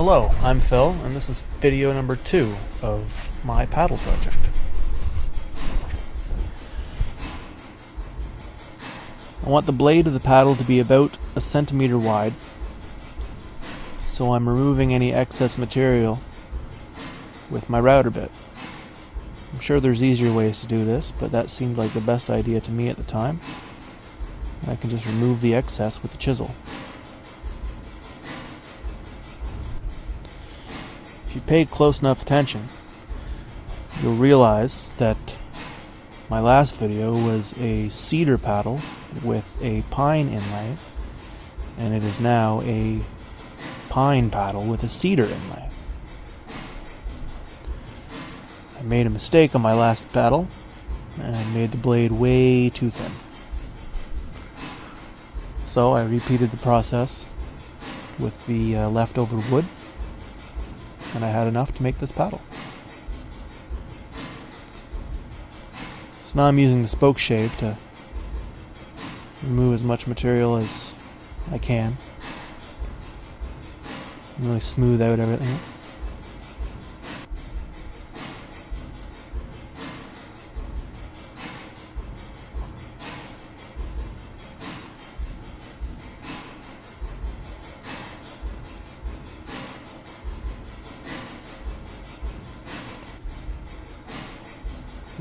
Hello, I'm Phil, and this is video number 2 of my paddle project. I want the blade of the paddle to be about a centimeter wide, so I'm removing any excess material with my router bit. I'm sure there's easier ways to do this, but that seemed like the best idea to me at the time. I can just remove the excess with the chisel. If you paid close enough attention, you'll realize that my last video was a cedar paddle with a pine inlay, and it is now a pine paddle with a cedar inlay. I made a mistake on my last paddle and made the blade way too thin. So I repeated the process with the leftover wood, and I had enough to make this paddle. So now I'm using the spoke shave to remove as much material as I can and really smooth out everything.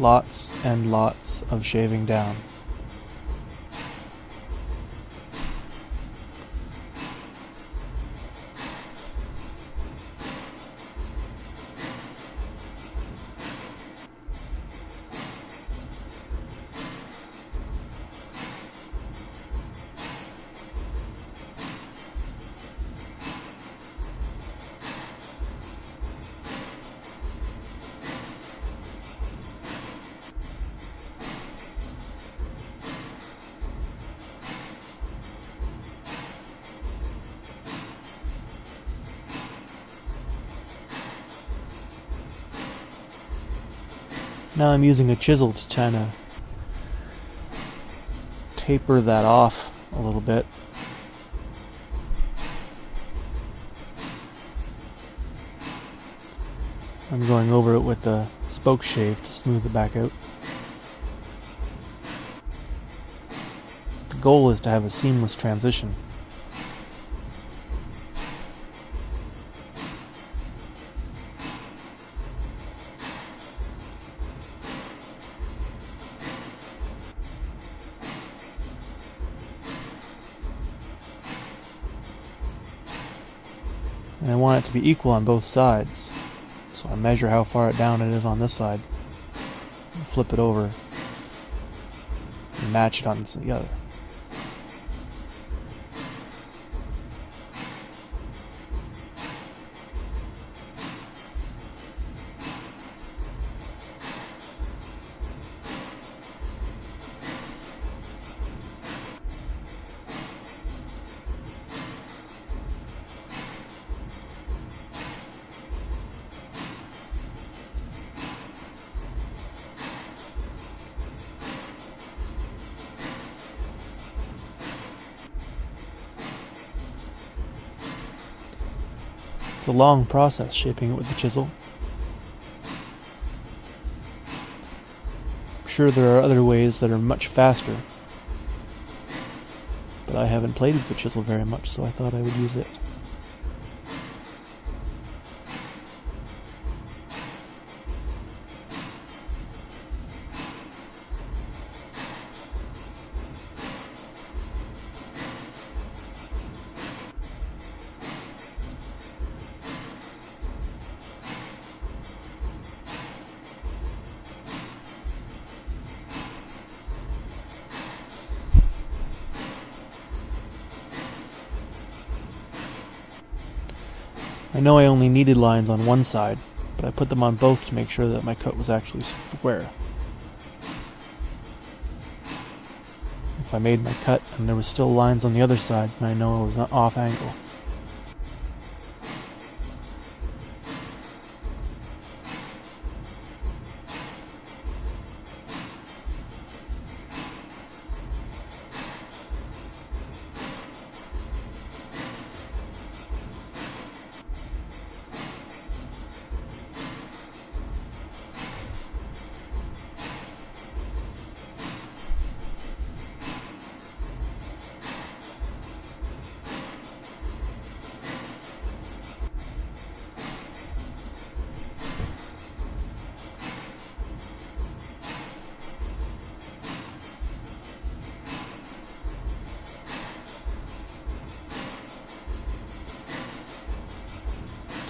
Lots and lots of shaving down. Now I'm using a chisel to kind of taper that off a little bit. I'm going over it with the spoke shave to smooth it back out. The goal is to have a seamless transition. And I want it to be equal on both sides. So I measure how far down it is on this side, flip it over, and match it on the other. It's a long process shaping it with the chisel. I'm sure there are other ways that are much faster, but I haven't played with the chisel very much, so I thought I would use it. I know I only needed lines on one side, but I put them on both to make sure that my cut was actually square. If I made my cut and there was still lines on the other side, then I know it was not off angle.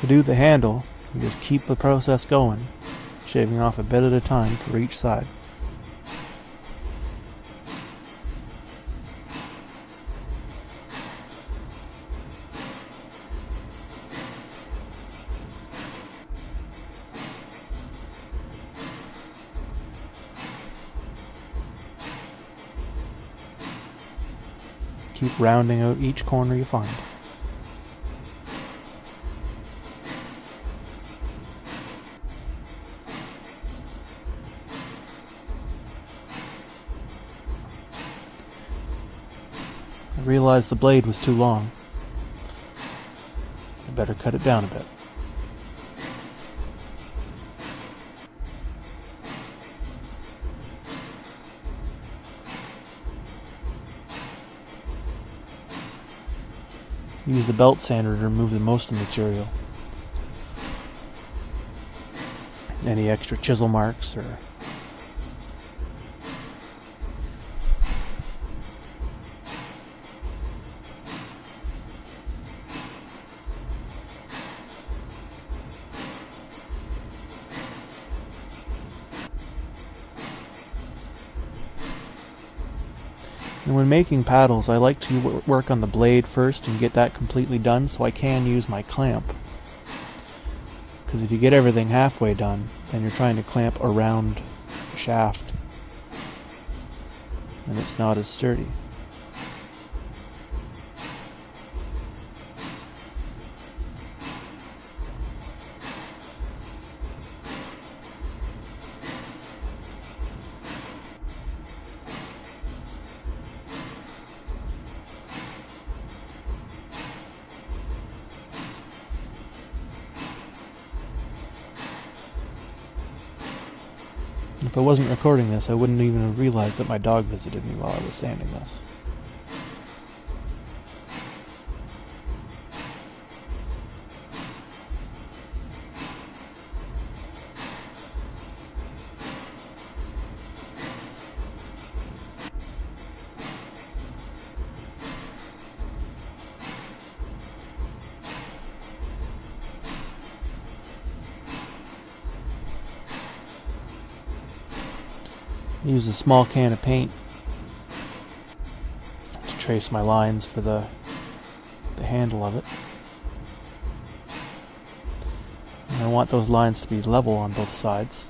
To do the handle, you just keep the process going, shaving off a bit at a time for each side. Keep rounding out each corner you find. I realized the blade was too long. I better cut it down a bit. Use the belt sander to remove the most of the material. Any extra chisel marks or And when making paddles, I like to work on the blade first and get that completely done so I can use my clamp. Because if you get everything halfway done, then you're trying to clamp around the shaft, and it's not as sturdy. If I wasn't recording this, I wouldn't even have realized that my dog visited me while I was sanding this. I use a small can of paint to trace my lines for the handle of it. And I want those lines to be level on both sides.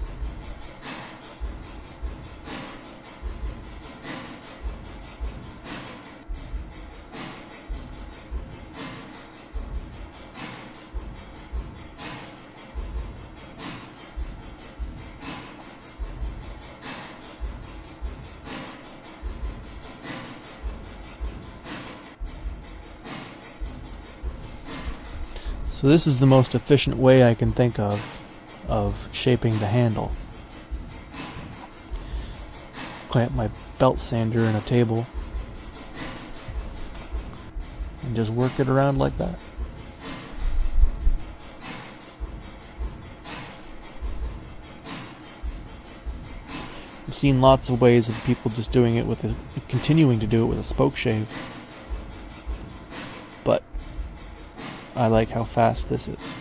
So this is the most efficient way I can think of shaping the handle. Clamp my belt sander in a table and just work it around like that. I've seen lots of ways of people just doing it with continuing to do it with a spoke shave. But I like how fast this is.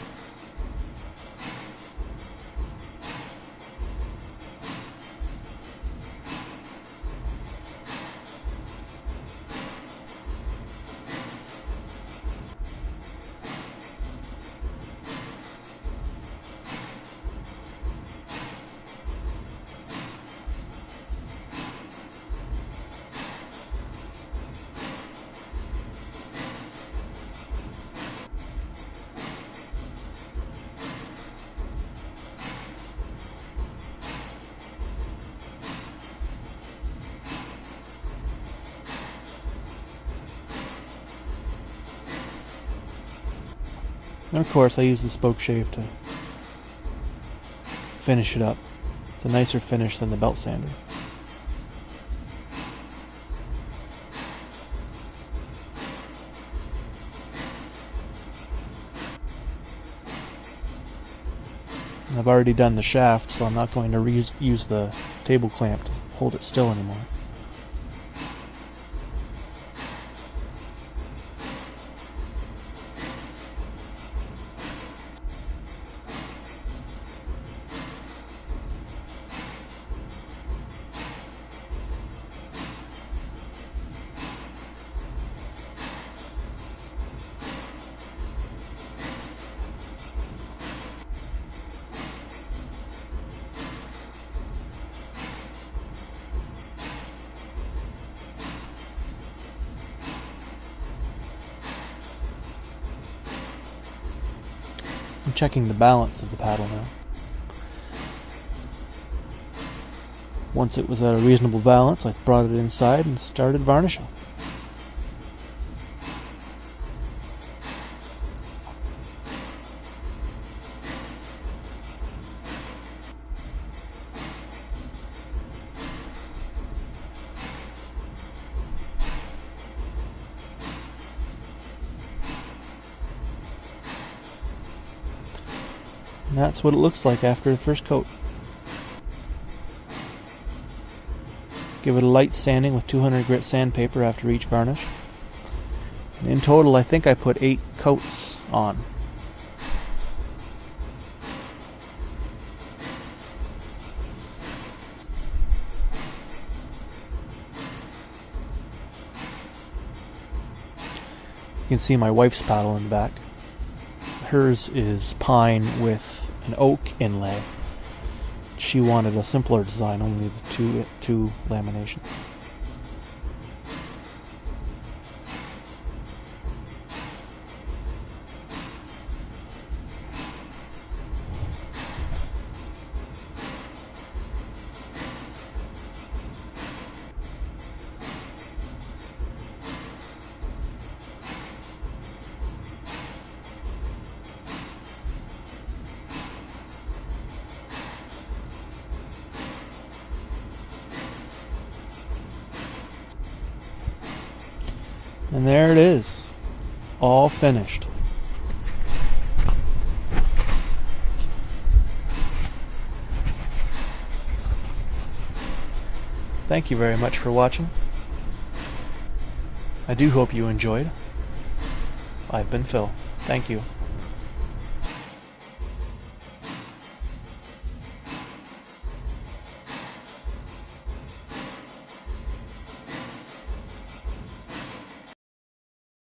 And of course I use the spoke shave to finish it up. It's a nicer finish than the belt sander. I've already done the shaft, so I'm not going to use the table clamp to hold it still anymore. checking the balance of the paddle now. Once it was at a reasonable balance, I brought it inside and started varnishing. And that's what it looks like after the first coat. Give it a light sanding with 200 grit sandpaper after each varnish. And in total, I think I put 8 coats on. You can see my wife's paddle in the back. Hers is pine with an oak inlay. She wanted a simpler design, only the two laminations. And there it is, all finished. Thank you very much for watching. I do hope you enjoyed. I've been Phil. Thank you.